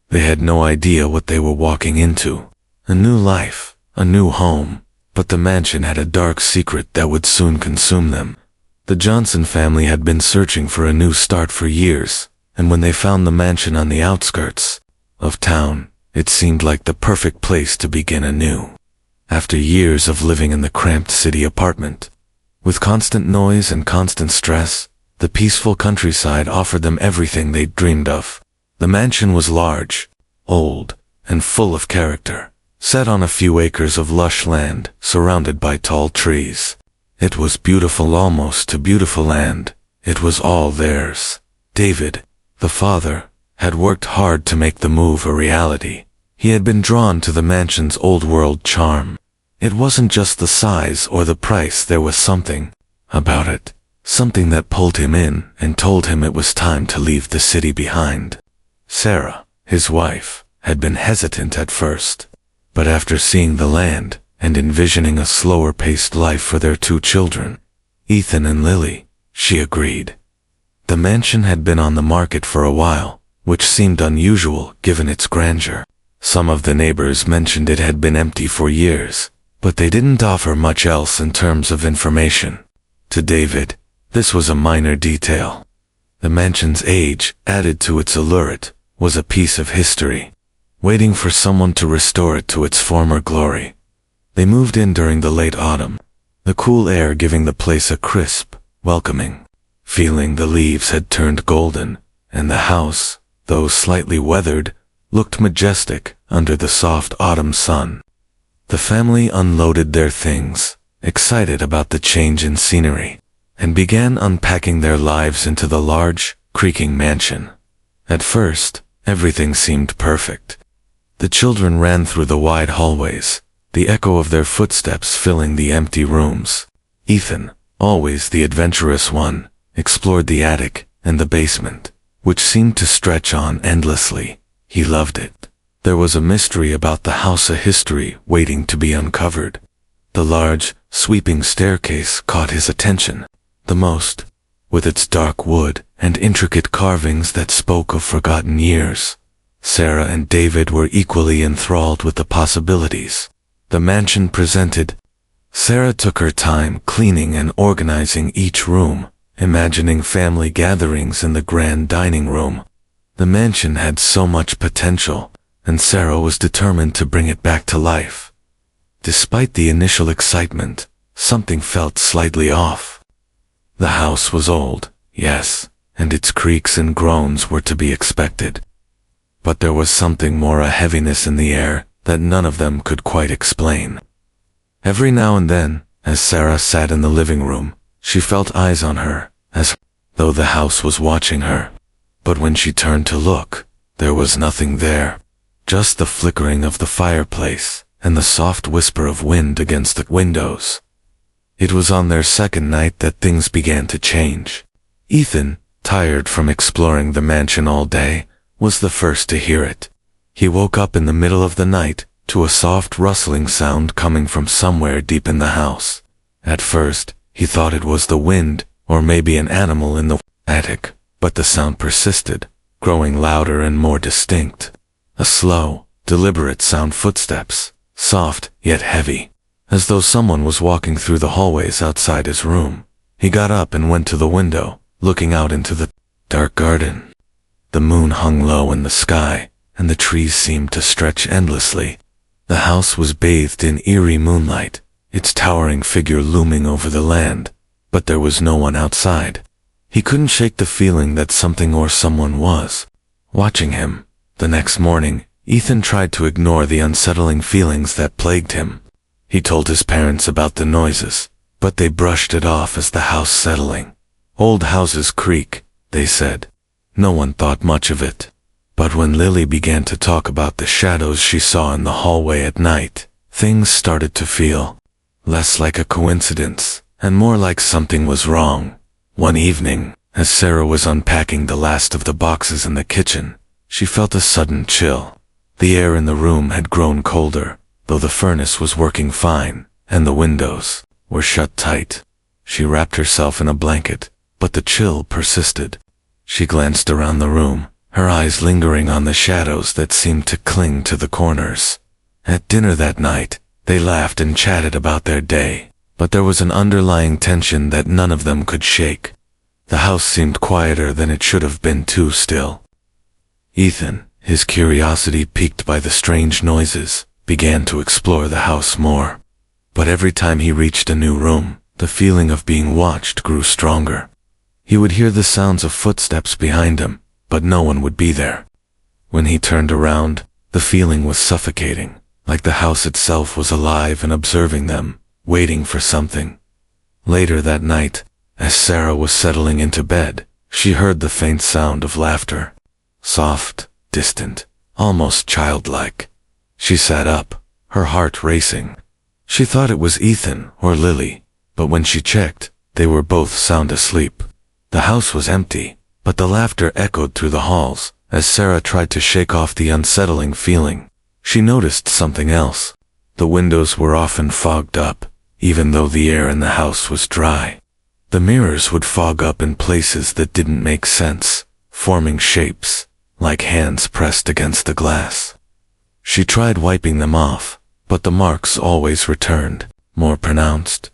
They had no idea what they were walking into. A new life, a new home, but the mansion had a dark secret that would soon consume them. The Johnson family had been searching for a new start for years, and when they found the mansion on the outskirts of town, it seemed like the perfect place to begin anew. After years of living in the cramped city apartment, with constant noise and constant stress, the peaceful countryside offered them everything they'd dreamed of. The mansion was large, old, and full of character, set on a few acres of lush land surrounded by tall trees. It was beautiful almost to beautiful land. It was all theirs. David, the father, had worked hard to make the move a reality. He had been drawn to the mansion's old-world charm. It wasn't just the size or the price, there was something about it, something that pulled him in and told him it was time to leave the city behind. Sarah, his wife, had been hesitant at first, but after seeing the land and envisioning a slower-paced life for their two children, Ethan and Lily, she agreed. The mansion had been on the market for a while, which seemed unusual given its grandeur. Some of the neighbors mentioned it had been empty for years, but they didn't offer much else in terms of information. To David, this was a minor detail. The mansion's age, added to its allure, was a piece of history, waiting for someone to restore it to its former glory. They moved in during the late autumn, the cool air giving the place a crisp, welcoming feeling. The leaves had turned golden, and the house, though slightly weathered, looked majestic under the soft autumn sun. The family unloaded their things, excited about the change in scenery, and began unpacking their lives into the large, creaking mansion. At first, everything seemed perfect. The children ran through the wide hallways, the echo of their footsteps filling the empty rooms. Ethan, always the adventurous one, explored the attic and the basement, which seemed to stretch on endlessly. He loved it. There was a mystery about the house, a history waiting to be uncovered. The large, sweeping staircase caught his attention the most, with its dark wood and intricate carvings that spoke of forgotten years. Sarah and David were equally enthralled with the possibilities the mansion presented. Sarah took her time cleaning and organizing each room, imagining family gatherings in the grand dining room. The mansion had so much potential, and Sarah was determined to bring it back to life. Despite the initial excitement, something felt slightly off. The house was old, yes, and its creaks and groans were to be expected. But there was something more, a heaviness in the air that none of them could quite explain. Every now and then, as Sarah sat in the living room, she felt eyes on her, as though the house was watching her. But when she turned to look, there was nothing there. Just the flickering of the fireplace and the soft whisper of wind against the windows. It was on their second night that things began to change. Ethan, tired from exploring the mansion all day, was the first to hear it. He woke up in the middle of the night to a soft rustling sound coming from somewhere deep in the house. At first, he thought it was the wind, or maybe an animal in the attic, but the sound persisted, growing louder and more distinct. A slow, deliberate sound, footsteps, soft yet heavy, as though someone was walking through the hallways outside his room. He got up and went to the window, looking out into the dark garden. The moon hung low in the sky, and the trees seemed to stretch endlessly. The house was bathed in eerie moonlight, its towering figure looming over the land, but there was no one outside. He couldn't shake the feeling that something or someone was watching him. The next morning, Ethan tried to ignore the unsettling feelings that plagued him. He told his parents about the noises, but they brushed it off as the house settling. Old houses creak, they said. No one thought much of it. But when Lily began to talk about the shadows she saw in the hallway at night, things started to feel less like a coincidence and more like something was wrong. One evening, as Sarah was unpacking the last of the boxes in the kitchen, she felt a sudden chill. The air in the room had grown colder, though the furnace was working fine, and the windows were shut tight. She wrapped herself in a blanket, but the chill persisted. She glanced around the room, her eyes lingering on the shadows that seemed to cling to the corners. At dinner that night, they laughed and chatted about their day, but there was an underlying tension that none of them could shake. The house seemed quieter than it should have been, too still. Ethan, his curiosity piqued by the strange noises, began to explore the house more. But every time he reached a new room, the feeling of being watched grew stronger. He would hear the sounds of footsteps behind him, but no one would be there. When he turned around, the feeling was suffocating, like the house itself was alive and observing them, waiting for something. Later that night, as Sarah was settling into bed, she heard the faint sound of laughter. Soft, distant, almost childlike. She sat up, her heart racing. She thought it was Ethan or Lily, but when she checked, they were both sound asleep. The house was empty, but the laughter echoed through the halls. As Sarah tried to shake off the unsettling feeling, she noticed something else. The windows were often fogged up, even though the air in the house was dry. The mirrors would fog up in places that didn't make sense, forming shapes, like hands pressed against the glass. She tried wiping them off, but the marks always returned, more pronounced.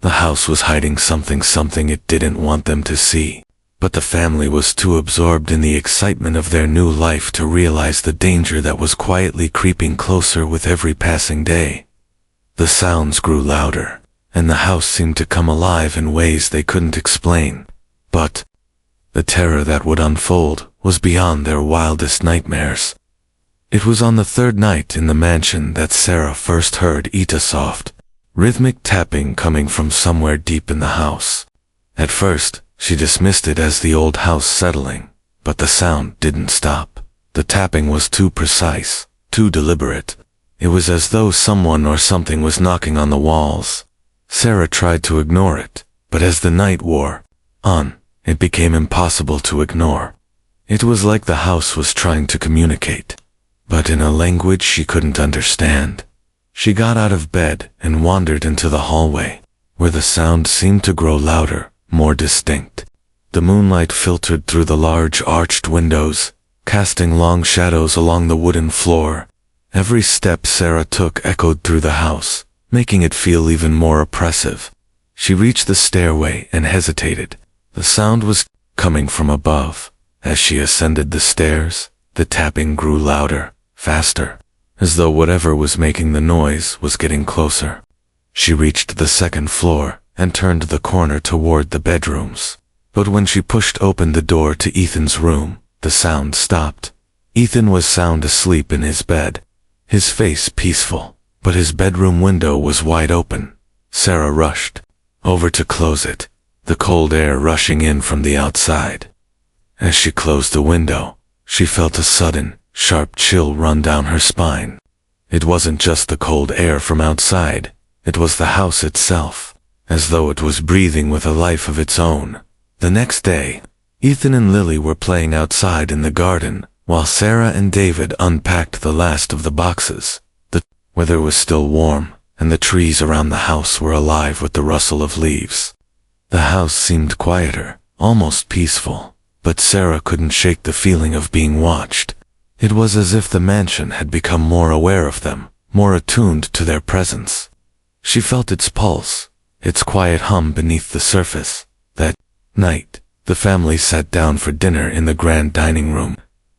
The house was hiding something it didn't want them to see, but the family was too absorbed in the excitement of their new life to realize the danger that was quietly creeping closer with every passing day. The sounds grew louder, and the house seemed to come alive in ways they couldn't explain. But the terror that would unfold was beyond their wildest nightmares. It was on the third night in the mansion that Sarah first heard Ita soft, rhythmic tapping coming from somewhere deep in the house. At first, she dismissed it as the old house settling, but the sound didn't stop. The tapping was too precise, too deliberate. It was as though someone or something was knocking on the walls. Sarah tried to ignore it, but as the night wore on, it became impossible to ignore. It was like the house was trying to communicate, but in a language she couldn't understand. She got out of bed and wandered into the hallway, where the sound seemed to grow louder, more distinct. The moonlight filtered through the large arched windows, casting long shadows along the wooden floor. Every step Sarah took echoed through the house, making it feel even more oppressive. She reached the stairway and hesitated. The sound was coming from above. As she ascended the stairs, the tapping grew louder, faster, as though whatever was making the noise was getting closer. She reached the second floor and turned the corner toward the bedrooms. But when she pushed open the door to Ethan's room, the sound stopped. Ethan was sound asleep in his bed, his face peaceful, but his bedroom window was wide open. Sarah rushed over to close it, the cold air rushing in from the outside. As she closed the window, she felt a sudden, sharp chill run down her spine. It wasn't just the cold air from outside, it was the house itself, as though it was breathing with a life of its own. The next day, Ethan and Lily were playing outside in the garden, while Sarah and David unpacked the last of the boxes. The weather was still warm, and the trees around the house were alive with the rustle of leaves. The house seemed quieter, almost peaceful, but Sarah couldn't shake the feeling of being watched. It was as if the mansion had become more aware of them, more attuned to their presence. She felt its pulse, its quiet hum beneath the surface. That night, the family sat down for dinner in the grand dining room.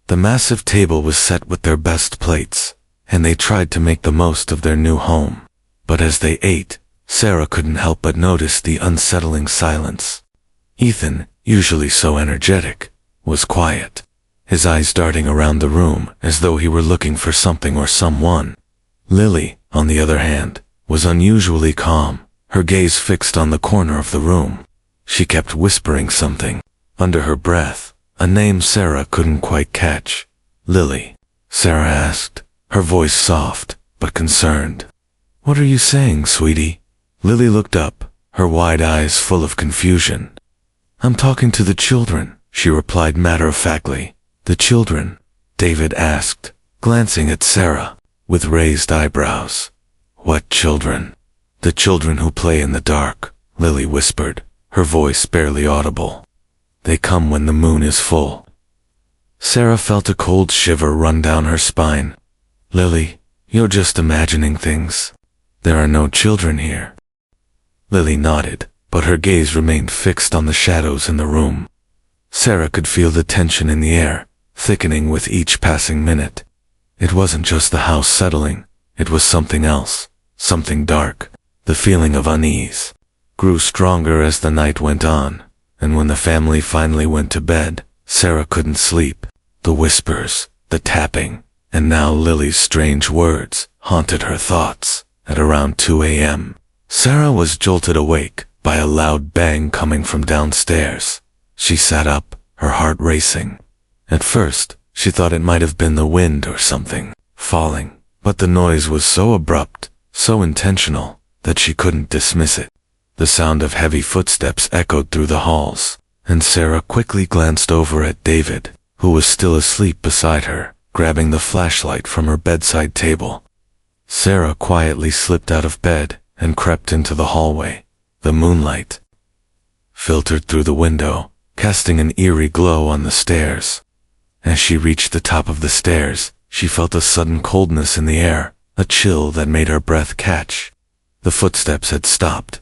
The massive table was set with their best plates, and they tried to make the most of their new home. But as they ate, Sarah couldn't help but notice the unsettling silence. Ethan, usually so energetic, was quiet, his eyes darting around the room as though he were looking for something or someone. Lily, on the other hand, was unusually calm, her gaze fixed on the corner of the room. She kept whispering something, under her breath, a name Sarah couldn't quite catch. "Lily?" Sarah asked, her voice soft, but concerned. "What are you saying, sweetie?" Lily looked up, her wide eyes full of confusion. "I'm talking to the children," she replied matter-of-factly. "The children?" David asked, glancing at Sarah, with raised eyebrows. "What children?" "The children who play in the dark," Lily whispered, her voice barely audible. "They come when the moon is full." Sarah felt a cold shiver run down her spine. Lily, you're just imagining things. There are no children here. Lily nodded, but her gaze remained fixed on the shadows in the room. Sarah could feel the tension in the air, thickening with each passing minute. It wasn't just the house settling, it was something else, something dark. The feeling of unease grew stronger as the night went on, and when the family finally went to bed, Sarah couldn't sleep. The whispers, the tapping, and now Lily's strange words haunted her thoughts. At around 2 a.m., Sarah was jolted awake by a loud bang coming from downstairs. She sat up, her heart racing. At first, she thought it might have been the wind or something falling, but the noise was so abrupt, so intentional, that she couldn't dismiss it. The sound of heavy footsteps echoed through the halls, and Sarah quickly glanced over at David, who was still asleep beside her, grabbing the flashlight from her bedside table. Sarah quietly slipped out of bed and crept into the hallway. The moonlight filtered through the window, casting an eerie glow on the stairs. As she reached the top of the stairs, she felt a sudden coldness in the air, a chill that made her breath catch. The footsteps had stopped.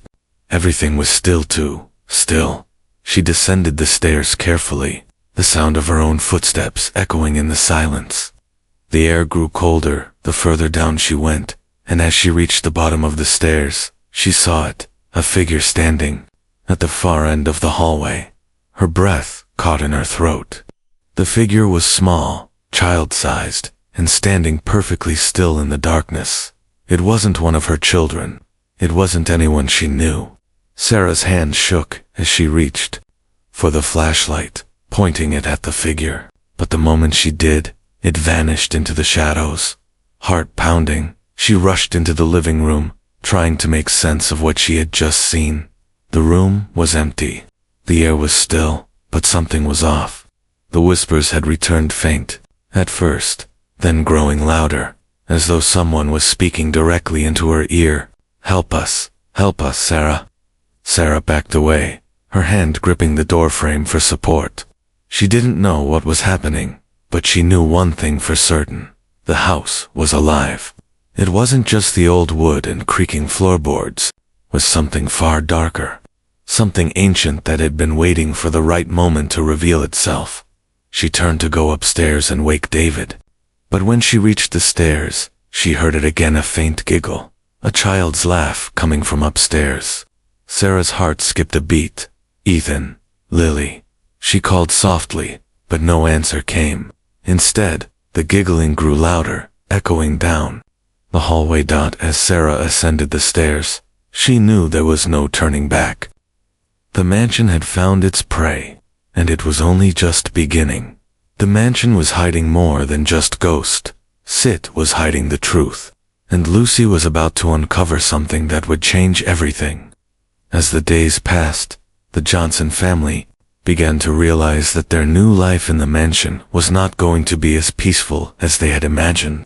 Everything was still too still. She descended the stairs carefully, the sound of her own footsteps echoing in the silence. The air grew colder the further down she went, and as she reached the bottom of the stairs, she saw it, a figure standing at the far end of the hallway. Her breath caught in her throat. The figure was small, child-sized, and standing perfectly still in the darkness. It wasn't one of her children. It wasn't anyone she knew. Sarah's hand shook as she reached for the flashlight, pointing it at the figure. But the moment she did, it vanished into the shadows. Heart pounding, she rushed into the living room, trying to make sense of what she had just seen. The room was empty. The air was still, but something was off. The whispers had returned faint, at first, then growing louder, as though someone was speaking directly into her ear. Help us, Sarah." Sarah backed away, her hand gripping the doorframe for support. She didn't know what was happening, but she knew one thing for certain. The house was alive. It wasn't just the old wood and creaking floorboards. It was something far darker. Something ancient that had been waiting for the right moment to reveal itself. She turned to go upstairs and wake David. But when she reached the stairs, she heard it again, a faint giggle, a child's laugh coming from upstairs. Sarah's heart skipped a beat. "Ethan, Lily." She called softly, but no answer came. Instead, the giggling grew louder, echoing down the hallway. As Sarah ascended the stairs, she knew there was no turning back. The mansion had found its prey, and it was only just beginning. The mansion was hiding more than just ghost. Sid was hiding the truth, and Lucy was about to uncover something that would change everything. As the days passed, the Johnson family began to realize that their new life in the mansion was not going to be as peaceful as they had imagined.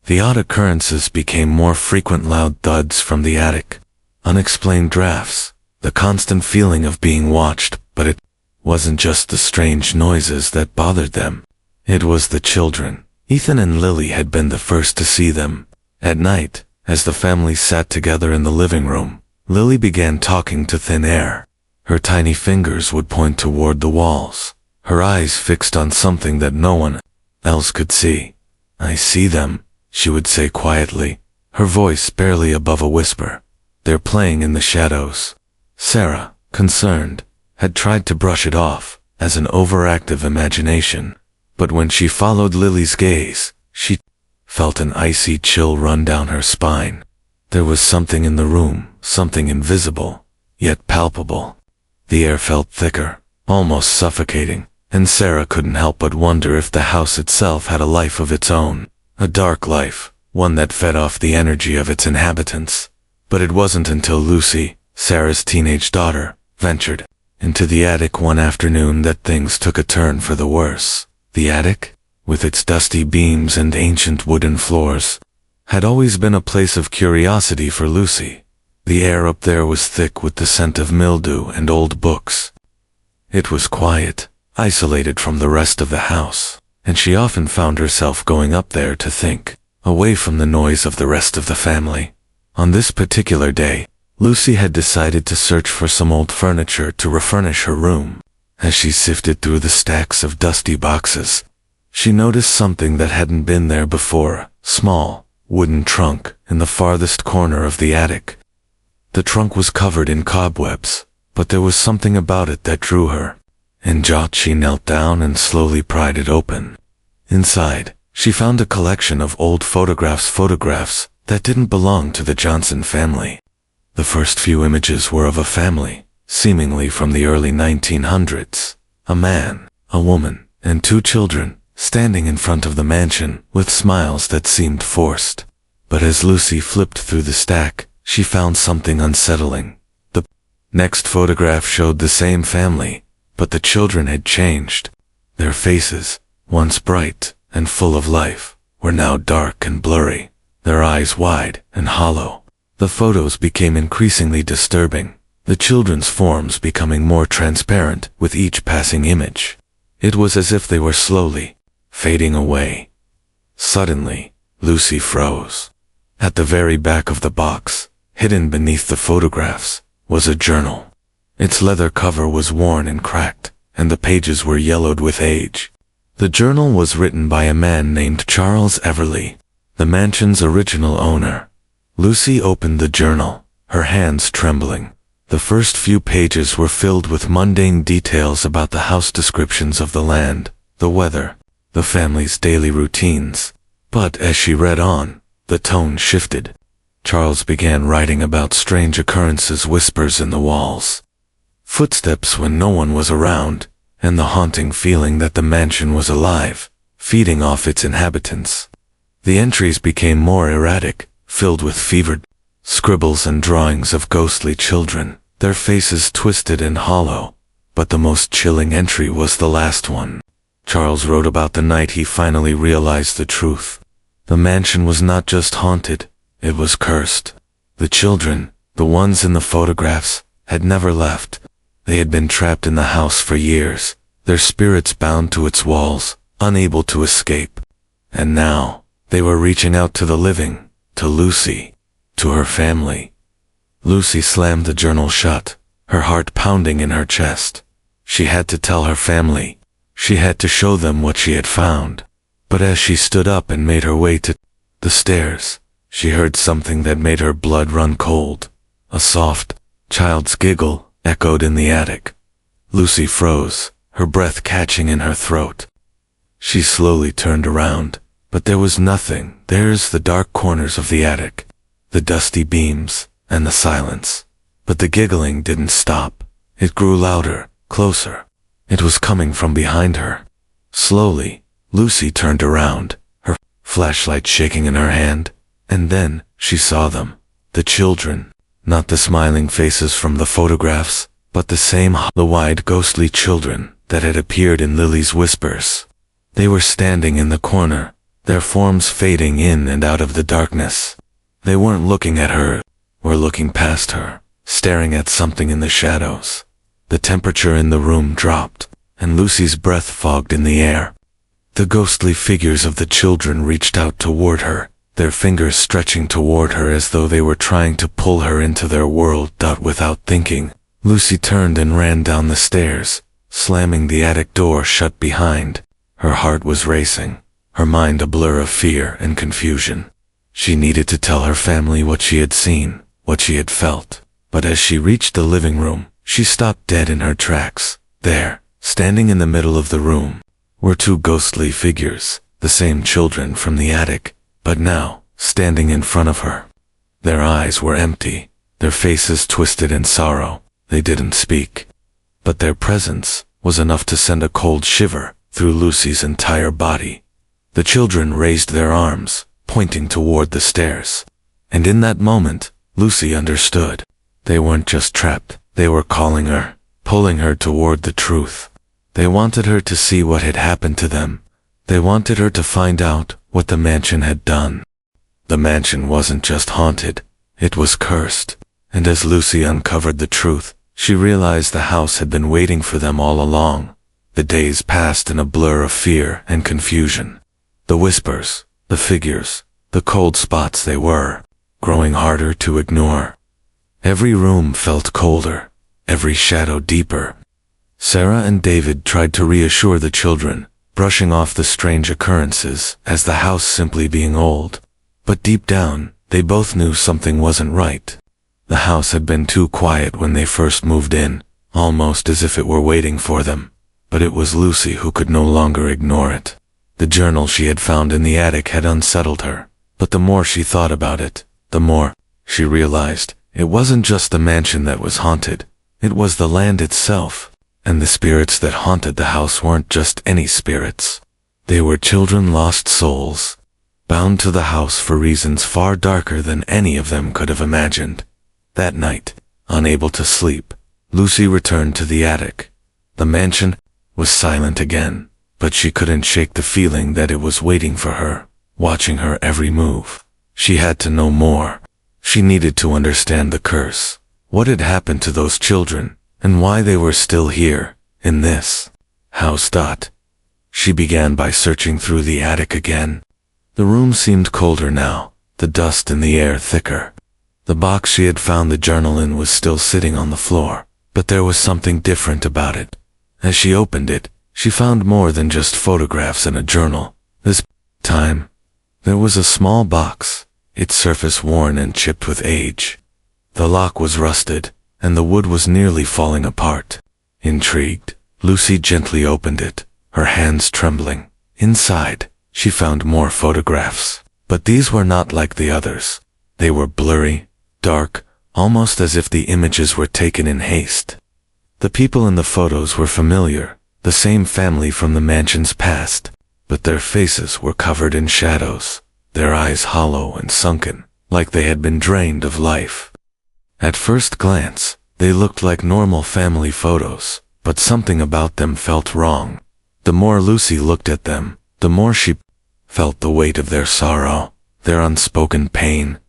The odd occurrences became more frequent: loud thuds from the attic, unexplained drafts, the constant feeling of being watched. But it wasn't just the strange noises that bothered them. It was the children. Ethan and Lily had been the first to see them. At night, as the family sat together in the living room, Lily began talking to thin air. Her tiny fingers would point toward the walls, her eyes fixed on something that no one else could see. "I see them," she would say quietly, her voice barely above a whisper. "They're playing in the shadows." Sarah, concerned, had tried to brush it off as an overactive imagination, but when she followed Lily's gaze, she felt an icy chill run down her spine. There was something in the room, something invisible, yet palpable. The air felt thicker, almost suffocating, and Sarah couldn't help but wonder if the house itself had a life of its own, a dark life, one that fed off the energy of its inhabitants. But it wasn't until Lucy, Sarah's teenage daughter, ventured into the attic one afternoon that things took a turn for the worse. The attic, with its dusty beams and ancient wooden floors, had always been a place of curiosity for Lucy. The air up there was thick with the scent of mildew and old books. It was quiet, isolated from the rest of the house. and she often found herself going up there to think, away from the noise of the rest of the family. On this particular day, Lucy had decided to search for some old furniture to refurnish her room. As she sifted through the stacks of dusty boxes, she noticed something that hadn't been there before, a small, wooden trunk in the farthest corner of the attic. The trunk was covered in cobwebs, but there was something about it that drew her. In jot, she knelt down and slowly pried it open. Inside, she found a collection of old photographs that didn't belong to the Johnson family. The first few images were of a family, seemingly from the early 1900s. A man, a woman, and 2 children, standing in front of the mansion with smiles that seemed forced. But as Lucy flipped through the stack, she found something unsettling. The next photograph showed the same family, but the children had changed. Their faces, once bright and full of life, were now dark and blurry, their eyes wide and hollow. The photos became increasingly disturbing, the children's forms becoming more transparent with each passing image. It was as if they were slowly fading away. Suddenly, Lucy froze. At the very back of the box, hidden beneath the photographs, was a journal. Its leather cover was worn and cracked, and the pages were yellowed with age. The journal was written by a man named Charles Everly, the mansion's original owner. Lucy opened the journal, her hands trembling. The first few pages were filled with mundane details about the house, descriptions of the land, the weather, the family's daily routines. But as she read on, the tone shifted. Charles began writing about strange occurrences, whispers in the walls, footsteps when no one was around, and the haunting feeling that the mansion was alive, feeding off its inhabitants. The entries became more erratic, filled with fevered scribbles and drawings of ghostly children, their faces twisted and hollow. But the most chilling entry was the last one. Charles wrote about the night he finally realized the truth. The mansion was not just haunted, it was cursed. The children, the ones in the photographs, had never left. They had been trapped in the house for years, their spirits bound to its walls, unable to escape. And now, they were reaching out to the living, to Lucy, to her family. Lucy slammed the journal shut, her heart pounding in her chest. She had to tell her family. She had to show them what she had found. But as she stood up and made her way to the stairs, she heard something that made her blood run cold. A soft, child's giggle echoed in the attic. Lucy froze, her breath catching in her throat. She slowly turned around, but there was nothing. There's the dark corners of the attic, the dusty beams, and the silence. But the giggling didn't stop. It grew louder, closer. It was coming from behind her. Slowly, Lucy turned around, her flashlight shaking in her hand, and then she saw them. The children, not the smiling faces from the photographs, but the same hollow-eyed ghostly children that had appeared in Lily's whispers. They were standing in the corner, their forms fading in and out of the darkness. They weren't looking at her, or looking past her, staring at something in the shadows. The temperature in the room dropped, and Lucy's breath fogged in the air. The ghostly figures of the children reached out toward her, their fingers stretching toward her as though they were trying to pull her into their world. Without thinking, Lucy turned and ran down the stairs, slamming the attic door shut behind. Her heart was racing, her mind a blur of fear and confusion. She needed to tell her family what she had seen, what she had felt. But as she reached the living room, she stopped dead in her tracks. There, standing in the middle of the room, were 2 ghostly figures, the same children from the attic, but now, standing in front of her. Their eyes were empty, their faces twisted in sorrow. They didn't speak. But their presence was enough to send a cold shiver through Lucy's entire body. The children raised their arms, pointing toward the stairs. And in that moment, Lucy understood. They weren't just trapped, they were calling her, pulling her toward the truth. They wanted her to see what had happened to them. They wanted her to find out what the mansion had done. The mansion wasn't just haunted, it was cursed. And as Lucy uncovered the truth, she realized the house had been waiting for them all along. The days passed in a blur of fear and confusion. The whispers, the figures, the cold spots, they were growing harder to ignore. Every room felt colder, every shadow deeper. Sarah and David tried to reassure the children, brushing off the strange occurrences as the house simply being old. But deep down, they both knew something wasn't right. The house had been too quiet when they first moved in, almost as if it were waiting for them. But it was Lucy who could no longer ignore it. The journal she had found in the attic had unsettled her, but the more she thought about it, the more she realized it wasn't just the mansion that was haunted, it was the land itself. And the spirits that haunted the house weren't just any spirits. They were children, lost souls, bound to the house for reasons far darker than any of them could have imagined. That night, unable to sleep, Lucy returned to the attic. The mansion was silent again, but she couldn't shake the feeling that it was waiting for her, watching her every move. She had to know more. She needed to understand the curse, what had happened to those children, and why they were still here, in this house. She began by searching through the attic again. The room seemed colder now, the dust in the air thicker. The box she had found the journal in was still sitting on the floor, but there was something different about it. As she opened it, she found more than just photographs and a journal. This time, there was a small box, its surface worn and chipped with age. The lock was rusted, and the wood was nearly falling apart. Intrigued, Lucy gently opened it, her hands trembling. Inside, she found more photographs, but these were not like the others. They were blurry, dark, almost as if the images were taken in haste. The people in the photos were familiar, the same family from the mansion's past, but their faces were covered in shadows, their eyes hollow and sunken, like they had been drained of life. At first glance, they looked like normal family photos, but something about them felt wrong. The more Lucy looked at them, the more she felt the weight of their sorrow, their unspoken pain.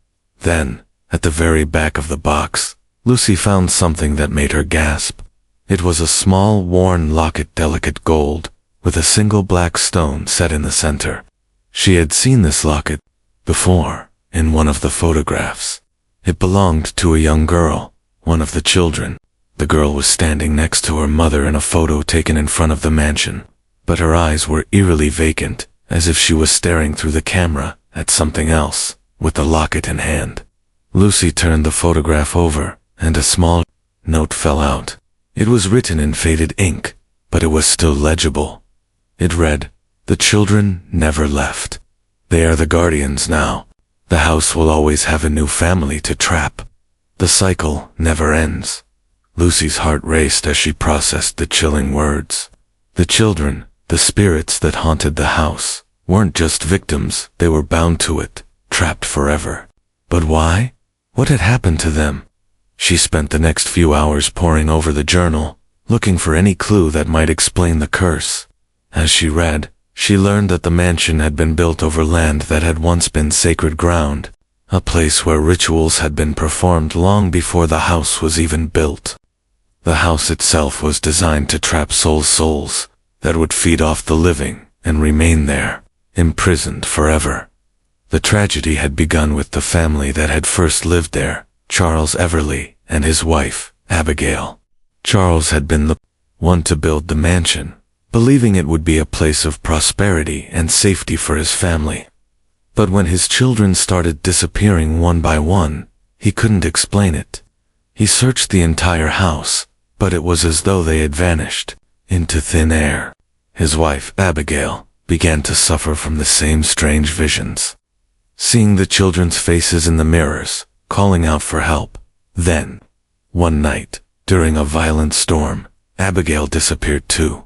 Then, at the very back of the box, Lucy found something that made her gasp. It was a small, worn locket, delicate gold, with a single black stone set in the center. She had seen this locket before, in one of the photographs. It belonged to a young girl, one of the children. The girl was standing next to her mother in a photo taken in front of the mansion, but her eyes were eerily vacant, as if she was staring through the camera at something else, with the locket in hand. Lucy turned the photograph over, and a small note fell out. It was written in faded ink, but it was still legible. It read, "The children never left. They are the guardians now. The house will always have a new family to trap. The cycle never ends." Lucy's heart raced as she processed the chilling words. The children, the spirits that haunted the house, weren't just victims, they were bound to it, trapped forever. But why? What had happened to them? She spent the next few hours poring over the journal, looking for any clue that might explain the curse. As she read, she learned that the mansion had been built over land that had once been sacred ground, a place where rituals had been performed long before the house was even built. The house itself was designed to trap souls that would feed off the living and remain there, imprisoned forever. The tragedy had begun with the family that had first lived there, Charles Everly and his wife, Abigail. Charles had been the one to build the mansion, believing it would be a place of prosperity and safety for his family. But when his children started disappearing one by one, he couldn't explain it. He searched the entire house, but it was as though they had vanished into thin air. His wife, Abigail, began to suffer from the same strange visions, seeing the children's faces in the mirrors, calling out for help. Then, one night, during a violent storm, Abigail disappeared too.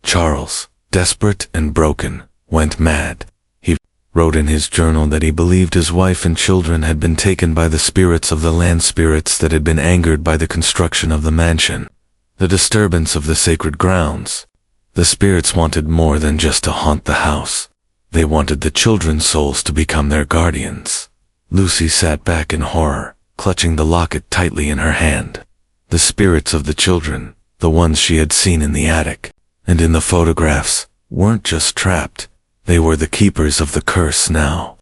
Charles, desperate and broken, went mad. He wrote in his journal that he believed his wife and children had been taken by the spirits of the land, spirits that had been angered by the construction of the mansion, the disturbance of the sacred grounds. The spirits wanted more than just to haunt the house. They wanted the children's souls to become their guardians. Lucy sat back in horror, clutching the locket tightly in her hand. The spirits of the children, the ones she had seen in the attic, and in the photographs, weren't just trapped, they were the keepers of the curse now.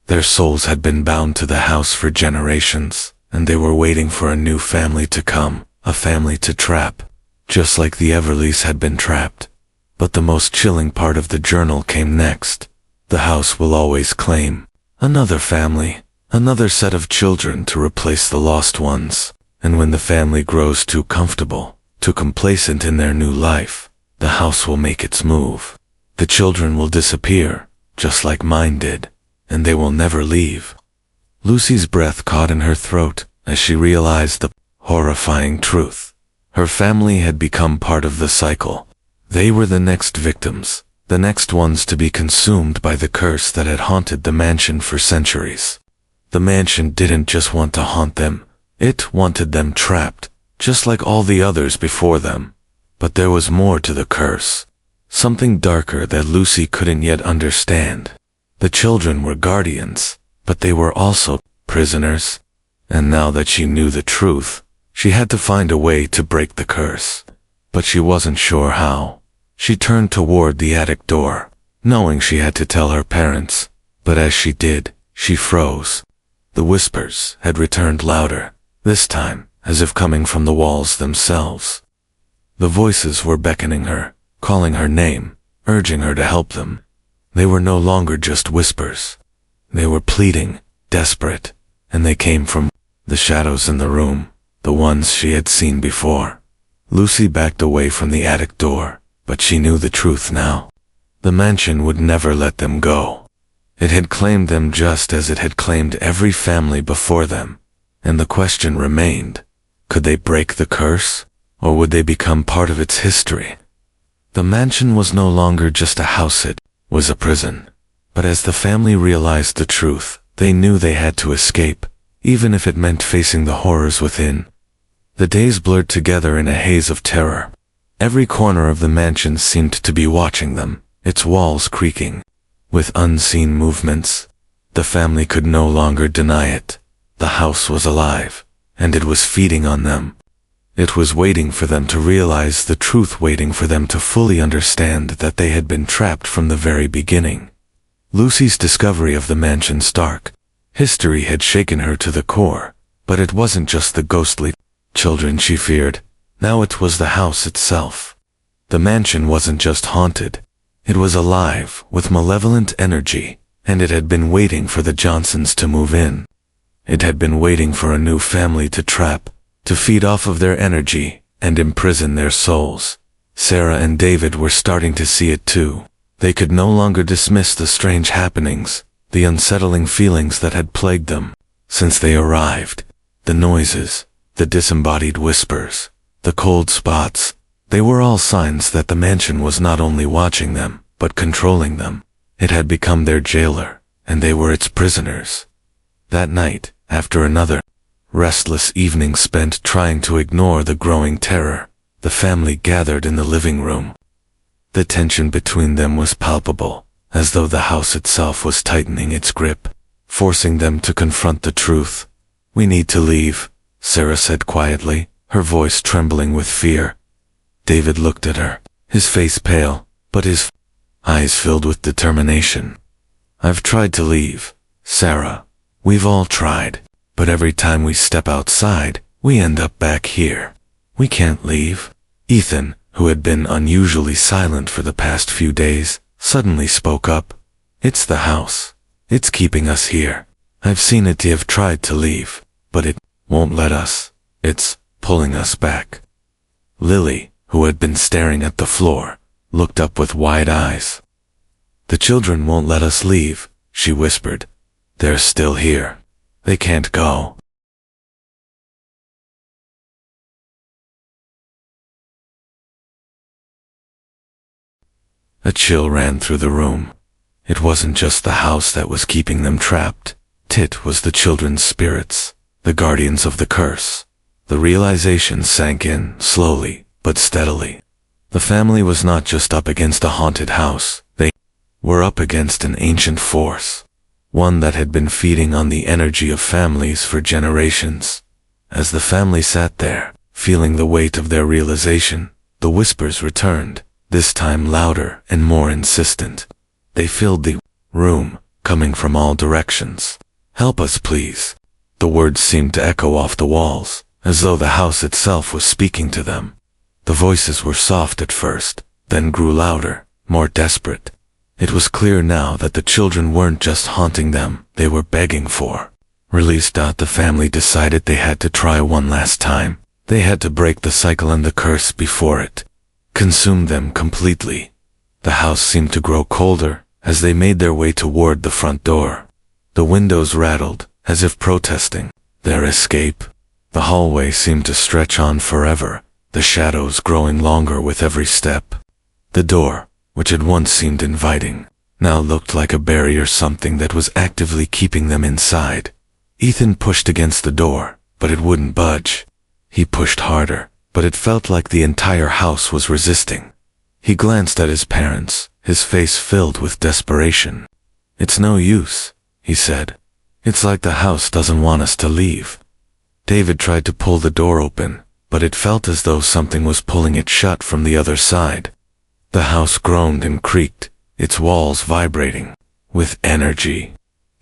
Their souls had been bound to the house for generations, and they were waiting for a new family to come, a family to trap, just like the Everleys had been trapped. But the most chilling part of the journal came next. The house will always claim another family, another set of children to replace the lost ones, and when the family grows too comfortable, too complacent in their new life, the house will make its move. The children will disappear, just like mine did, and they will never leave. Lucy's breath caught in her throat as she realized the horrifying truth. Her family had become part of the cycle. They were the next victims, the next ones to be consumed by the curse that had haunted the mansion for centuries. The mansion didn't just want to haunt them, it wanted them trapped, just like all the others before them. But there was more to the curse, something darker that Lucy couldn't yet understand. The children were guardians, but they were also prisoners, and now that she knew the truth, she had to find a way to break the curse. But she wasn't sure how. She turned toward the attic door, knowing she had to tell her parents, but as she did, she froze. The whispers had returned louder, this time as if coming from the walls themselves. The voices were beckoning her, calling her name, urging her to help them. They were no longer just whispers. They were pleading, desperate, and they came from the shadows in the room, the ones she had seen before. Lucy backed away from the attic door, but she knew the truth now. The mansion would never let them go. It had claimed them just as it had claimed every family before them, and the question remained, could they break the curse, or would they become part of its history? The mansion was no longer just a house, it was a prison. But as the family realized the truth, they knew they had to escape, even if it meant facing the horrors within. The days blurred together in a haze of terror. Every corner of the mansion seemed to be watching them, its walls creaking. With unseen movements, the family could no longer deny it. The house was alive, and it was feeding on them. It was waiting for them to realize the truth, waiting for them to fully understand that they had been trapped from the very beginning. Lucy's discovery of the mansion's dark history had shaken her to the core, but it wasn't just the ghostly children she feared. Now it was the house itself. The mansion wasn't just haunted. It was alive with malevolent energy, and it had been waiting for the Johnsons to move in. It had been waiting for a new family to trap, to feed off of their energy and imprison their souls. Sarah and David were starting to see it too. They could no longer dismiss the strange happenings, the unsettling feelings that had plagued them since they arrived. The noises, the disembodied whispers, the cold spots, they were all signs that the mansion was not only watching them, but controlling them. It had become their jailer, and they were its prisoners. That night, after another restless evening spent trying to ignore the growing terror, the family gathered in the living room. The tension between them was palpable, as though the house itself was tightening its grip, forcing them to confront the truth. "We need to leave," Sarah said quietly, her voice trembling with fear. David looked at her, his face pale, but his eyes filled with determination. "I've tried to leave, Sarah. We've all tried, but every time we step outside, we end up back here. We can't leave." Ethan, who had been unusually silent for the past few days, suddenly spoke up. "It's the house. It's keeping us here. I've seen it. You've tried to leave, but it won't let us. It's pulling us back." Lily, who had been staring at the floor, looked up with wide eyes. "The children won't let us leave," she whispered. "They're still here. They can't go." A chill ran through the room. It wasn't just the house that was keeping them trapped. It was the children's spirits, the guardians of the curse. The realization sank in, slowly, but steadily. The family was not just up against a haunted house, they were up against an ancient force, one that had been feeding on the energy of families for generations. As the family sat there, feeling the weight of their realization, the whispers returned, this time louder and more insistent. They filled the room, coming from all directions. "Help us, please." The words seemed to echo off the walls, as though the house itself was speaking to them. The voices were soft at first, then grew louder, more desperate. It was clear now that the children weren't just haunting them, they were begging for release. The family decided they had to try one last time. They had to break the cycle and the curse before it consumed them completely. The house seemed to grow colder as they made their way toward the front door. The windows rattled, as if protesting their escape. The hallway seemed to stretch on forever, the shadows growing longer with every step. The door, which had once seemed inviting, now looked like a barrier, something that was actively keeping them inside. Ethan pushed against the door, but it wouldn't budge. He pushed harder, but it felt like the entire house was resisting. He glanced at his parents, his face filled with desperation. "It's no use," he said. "It's like the house doesn't want us to leave." David tried to pull the door open, but it felt as though something was pulling it shut from the other side. The house groaned and creaked, its walls vibrating with energy.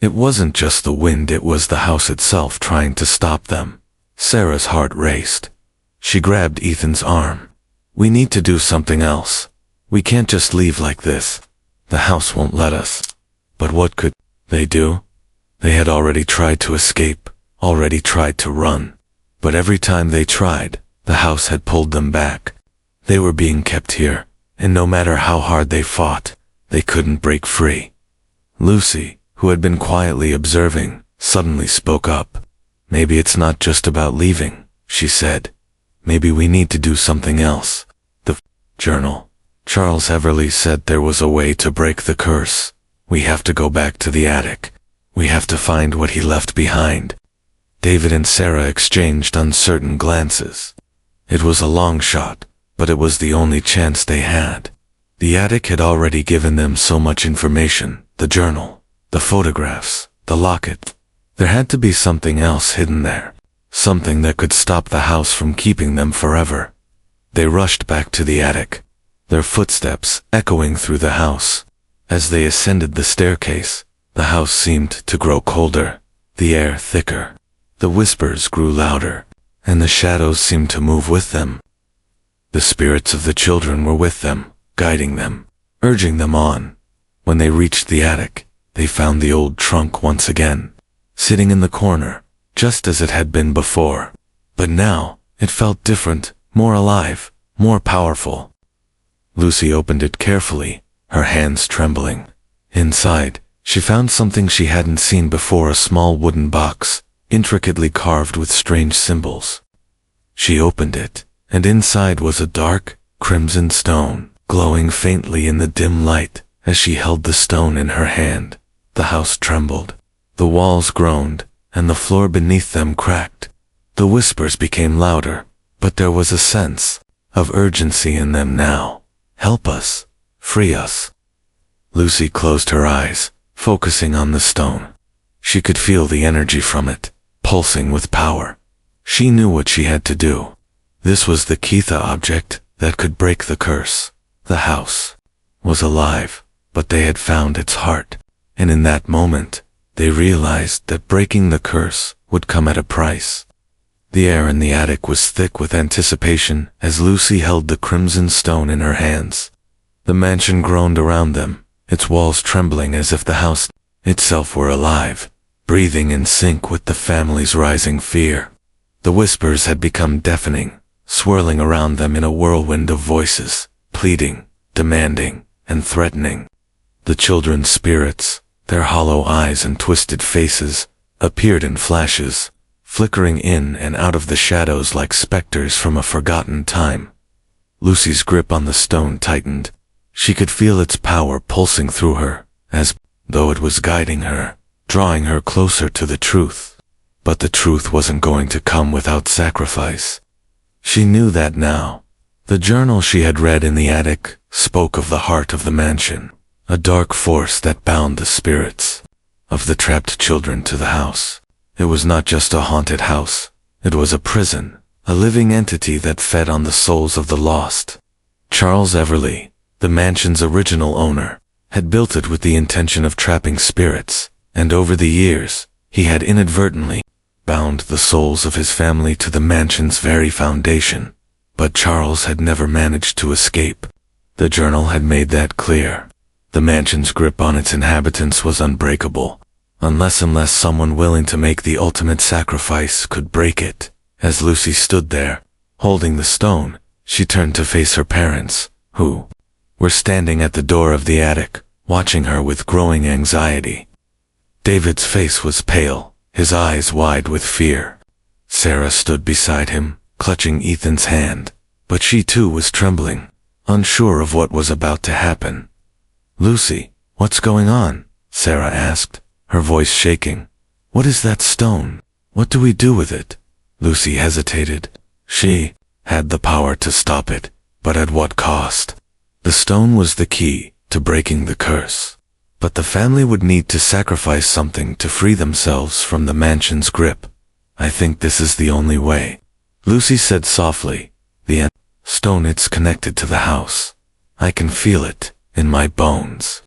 It wasn't just the wind, it was the house itself trying to stop them. Sarah's heart raced. She grabbed Ethan's arm. "We need to do something else. We can't just leave like this. The house won't let us." But what could they do? They had already tried to escape, already tried to run. But every time they tried, the house had pulled them back. They were being kept here, and no matter how hard they fought, they couldn't break free. Lucy, who had been quietly observing, suddenly spoke up. "Maybe it's not just about leaving," she said. "Maybe we need to do something else." The journal. Charles Everly said there was a way to break the curse. "We have to go back to the attic. We have to find what he left behind." David and Sarah exchanged uncertain glances. It was a long shot, but it was the only chance they had. The attic had already given them so much information: the journal, the photographs, the locket. There had to be something else hidden there, something that could stop the house from keeping them forever. They rushed back to the attic, their footsteps echoing through the house. As they ascended the staircase, the house seemed to grow colder, the air thicker. The whispers grew louder, and the shadows seemed to move with them. The spirits of the children were with them, guiding them, urging them on. When they reached the attic, they found the old trunk once again, sitting in the corner, just as it had been before. But now, it felt different, more alive, more powerful. Lucy opened it carefully, her hands trembling. Inside, she found something she hadn't seen before: a small wooden box, intricately carved with strange symbols. She opened it, and inside was a dark, crimson stone, glowing faintly in the dim light. As she held the stone in her hand, the house trembled. The walls groaned, and the floor beneath them cracked. The whispers became louder, but there was a sense of urgency in them now. "Help us. Free us." Lucy closed her eyes, focusing on the stone. She could feel the energy from it, pulsing with power. She knew what she had to do. This was the Keitha object that could break the curse. The house was alive, but they had found its heart, and in that moment, they realized that breaking the curse would come at a price. The air in the attic was thick with anticipation as Lucy held the crimson stone in her hands. The mansion groaned around them, its walls trembling as if the house itself were alive, breathing in sync with the family's rising fear. The whispers had become deafening, swirling around them in a whirlwind of voices, pleading, demanding, and threatening. The children's spirits, their hollow eyes and twisted faces, appeared in flashes, flickering in and out of the shadows like specters from a forgotten time. Lucy's grip on the stone tightened. She could feel its power pulsing through her, as though it was guiding her, drawing her closer to the truth. But the truth wasn't going to come without sacrifice. She knew that now. The journal she had read in the attic spoke of the heart of the mansion, a dark force that bound the spirits of the trapped children to the house. It was not just a haunted house, it was a prison, a living entity that fed on the souls of the lost. Charles Everly, The mansion's original owner had built it with the intention of trapping spirits, and over the years, he had inadvertently bound the souls of his family to the mansion's very foundation. But Charles had never managed to escape. The journal had made that clear. The mansion's grip on its inhabitants was unbreakable, unless someone willing to make the ultimate sacrifice could break it. As Lucy stood there, holding the stone, she turned to face her parents, who were standing at the door of the attic, watching her with growing anxiety. David's face was pale, his eyes wide with fear. Sarah stood beside him, clutching Ethan's hand, but she too was trembling, unsure of what was about to happen. "Lucy, what's going on?" Sarah asked, her voice shaking. "What is that stone? What do we do with it?" Lucy hesitated. She had the power to stop it, but at what cost? The stone was the key to breaking the curse, but the family would need to sacrifice something to free themselves from the mansion's grip. "I think this is the only way," Lucy said softly. "The stone, it's connected to the house. I can feel it in my bones.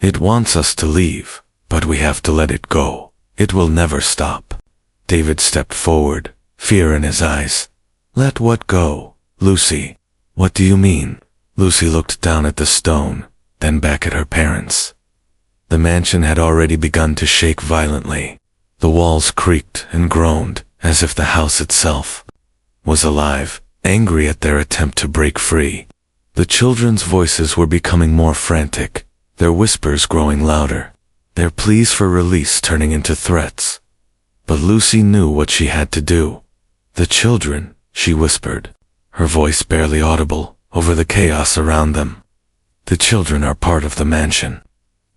It wants us to leave, but we have to let it go. It will never stop." David stepped forward, fear in his eyes. "Let what go, Lucy? What do you mean?" Lucy looked down at the stone, then back at her parents. The mansion had already begun to shake violently. The walls creaked and groaned, as if the house itself was alive, angry at their attempt to break free. The children's voices were becoming more frantic, their whispers growing louder, their pleas for release turning into threats. But Lucy knew what she had to do. "The children," she whispered, her voice barely audible over the chaos around them. "The children are part of the mansion.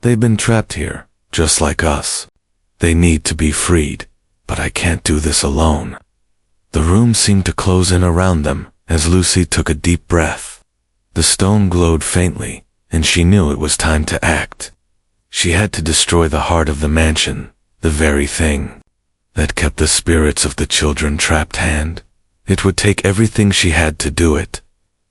They've been trapped here, just like us. They need to be freed, but I can't do this alone." The room seemed to close in around them as Lucy took a deep breath. The stone glowed faintly, and she knew it was time to act. She had to destroy the heart of the mansion, the very thing that kept the spirits of the children trapped. It would take everything she had to do it.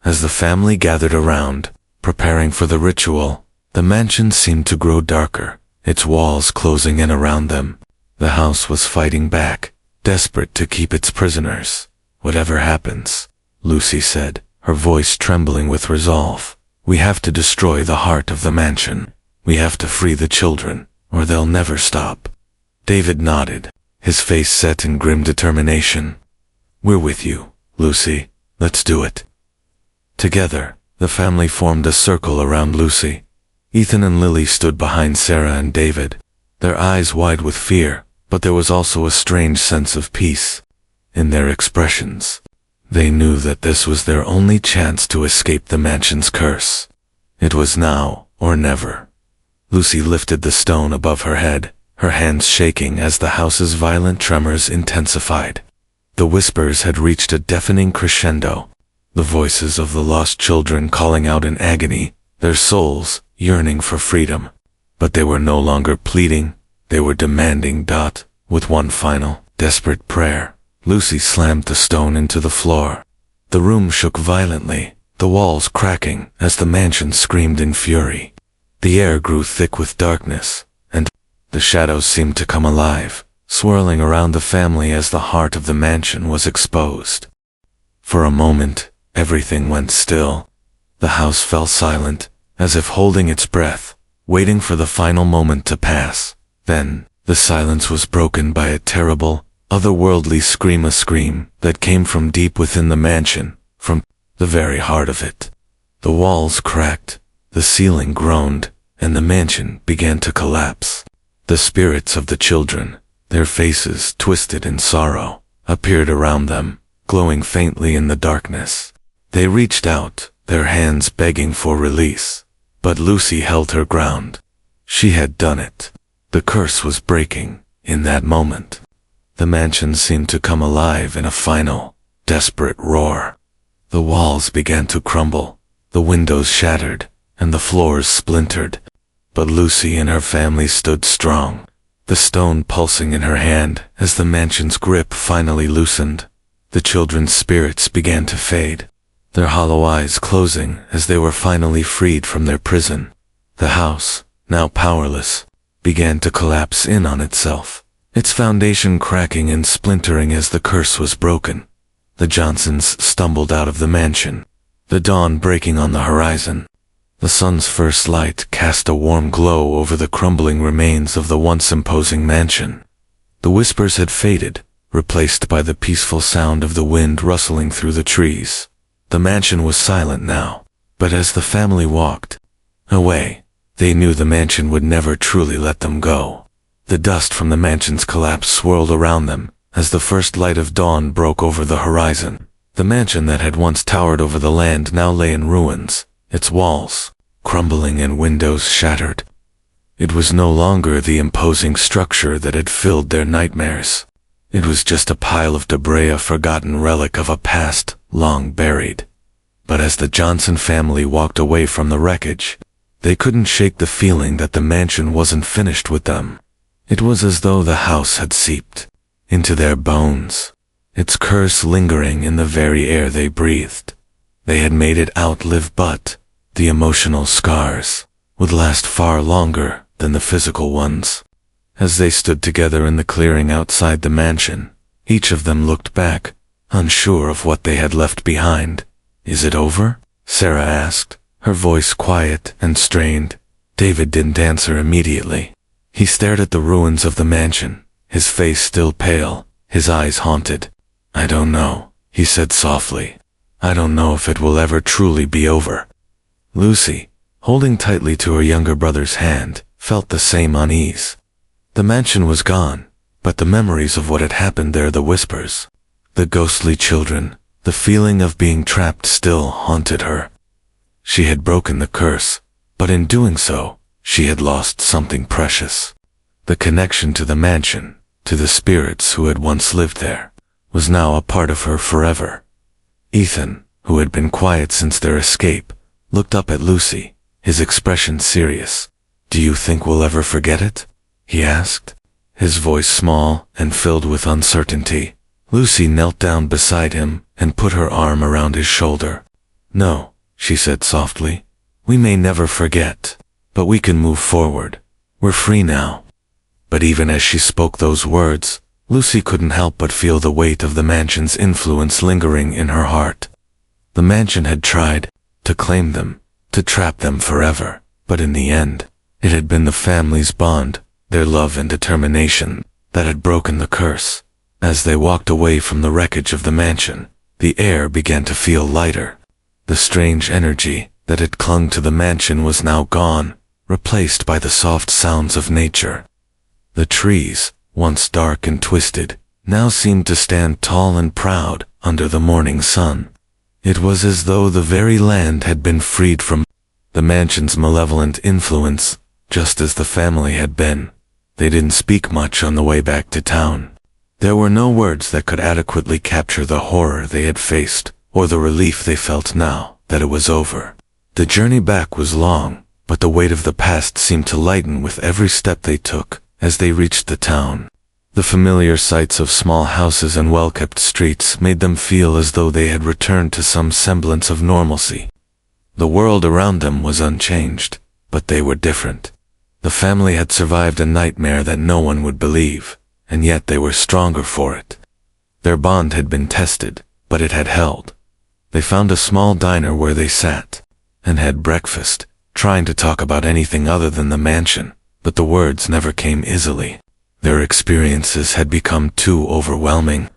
As the family gathered around, preparing for the ritual, the mansion seemed to grow darker, its walls closing in around them. The house was fighting back, desperate to keep its prisoners. "Whatever happens," Lucy said, her voice trembling with resolve, "we have to destroy the heart of the mansion. We have to free the children, or they'll never stop." David nodded, his face set in grim determination. "We're with you, Lucy. Let's do it." Together, the family formed a circle around Lucy. Ethan and Lily stood behind Sarah and David, their eyes wide with fear, but there was also a strange sense of peace in their expressions. They knew that this was their only chance to escape the mansion's curse. It was now or never. Lucy lifted the stone above her head, her hands shaking as the house's violent tremors intensified. The whispers had reached a deafening crescendo, the voices of the lost children calling out in agony, their souls yearning for freedom. But they were no longer pleading, they were demanding. With one final, desperate prayer, Lucy slammed the stone into the floor. The room shook violently, the walls cracking as the mansion screamed in fury. The air grew thick with darkness, and the shadows seemed to come alive, swirling around the family as the heart of the mansion was exposed. For a moment, everything went still. The house fell silent, as if holding its breath, waiting for the final moment to pass. Then, the silence was broken by a terrible, otherworldly scream, a scream that came from deep within the mansion, from the very heart of it. The walls cracked, the ceiling groaned, and the mansion began to collapse. The spirits of the children, their faces twisted in sorrow, appeared around them, glowing faintly in the darkness. They reached out, their hands begging for release. But Lucy held her ground. She had done it. The curse was breaking in that moment. The mansion seemed to come alive in a final, desperate roar. The walls began to crumble, the windows shattered, and the floors splintered. But Lucy and her family stood strong, the stone pulsing in her hand as the mansion's grip finally loosened. The children's spirits began to fade. their hollow eyes closing as they were finally freed from their prison. The house, now powerless, began to collapse in on itself, its foundation cracking and splintering as the curse was broken. The Johnsons stumbled out of the mansion, the dawn breaking on the horizon. The sun's first light cast a warm glow over the crumbling remains of the once imposing mansion. The whispers had faded, replaced by the peaceful sound of the wind rustling through the trees. The mansion was silent now, but as the family walked away, they knew the mansion would never truly let them go. The dust from the mansion's collapse swirled around them as the first light of dawn broke over the horizon. The mansion that had once towered over the land now lay in ruins, its walls crumbling and windows shattered. It was no longer the imposing structure that had filled their nightmares. It was just a pile of debris, a forgotten relic of a past long buried. But as the Johnson family walked away from the wreckage, they couldn't shake the feeling that the mansion wasn't finished with them. It was as though the house had seeped into their bones, its curse lingering in the very air they breathed. They had made it outlive, but the emotional scars would last far longer than the physical ones. As they stood together in the clearing outside the mansion, each of them looked back, unsure of what they had left behind. "Is it over?" Sarah asked, her voice quiet and strained. David didn't answer immediately. He stared at the ruins of the mansion, his face still pale, his eyes haunted. "I don't know," he said softly. "I don't know if it will ever truly be over." Lucy, holding tightly to her younger brother's hand, felt the same unease. The mansion was gone, but the memories of what had happened there, the whispers, the ghostly children, the feeling of being trapped still haunted her. She had broken the curse, but in doing so, she had lost something precious. The connection to the mansion, to the spirits who had once lived there, was now a part of her forever. Ethan, who had been quiet since their escape, looked up at Lucy, his expression serious. "Do you think we'll ever forget it?" he asked, his voice small and filled with uncertainty. Lucy knelt down beside him and put her arm around his shoulder. "No," she said softly. "We may never forget, but we can move forward. We're free now." But even as she spoke those words, Lucy couldn't help but feel the weight of the mansion's influence lingering in her heart. The mansion had tried to claim them, to trap them forever, but in the end, it had been the family's bond, their love and determination, that had broken the curse. As they walked away from the wreckage of the mansion, the air began to feel lighter. The strange energy that had clung to the mansion was now gone, replaced by the soft sounds of nature. The trees, once dark and twisted, now seemed to stand tall and proud under the morning sun. It was as though the very land had been freed from the mansion's malevolent influence, just as the family had been. They didn't speak much on the way back to town. There were no words that could adequately capture the horror they had faced, or the relief they felt now that it was over. The journey back was long, but the weight of the past seemed to lighten with every step they took as they reached the town. The familiar sights of small houses and well-kept streets made them feel as though they had returned to some semblance of normalcy. The world around them was unchanged, but they were different. The family had survived a nightmare that no one would believe, and yet they were stronger for it. Their bond had been tested, but it had held. They found a small diner where they sat and had breakfast, trying to talk about anything other than the mansion, but the words never came easily. Their experiences had become too overwhelming,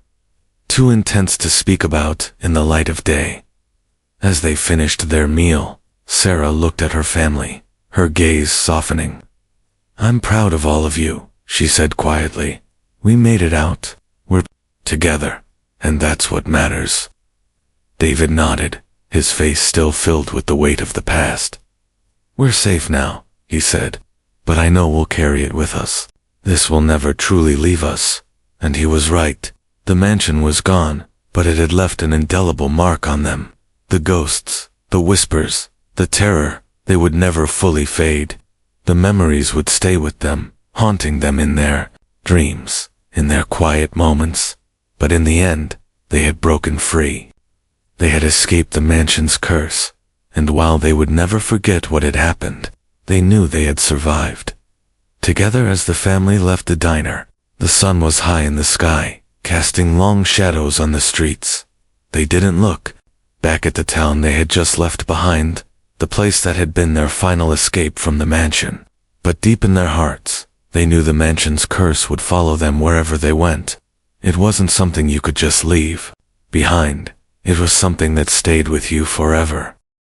too intense to speak about in the light of day. As they finished their meal, Sarah looked at her family, her gaze softening. "I'm proud of all of you," she said quietly. "We made it out. We're together, and that's what matters." David nodded, his face still filled with the weight of the past. "We're safe now," he said, "but I know we'll carry it with us. This will never truly leave us." And he was right. The mansion was gone, but it had left an indelible mark on them. The ghosts, the whispers, the terror, they would never fully fade. The memories would stay with them, haunting them in their dreams, in their quiet moments. But in the end, they had broken free. They had escaped the mansion's curse, and while they would never forget what had happened, they knew they had survived. Together as the family left the diner, the sun was high in the sky, casting long shadows on the streets. They didn't look back at the town they had just left behind, the place that had been their final escape from the mansion. But deep in their hearts, they knew the mansion's curse would follow them wherever they went. It wasn't something you could just leave behind. It was something that stayed with you forever.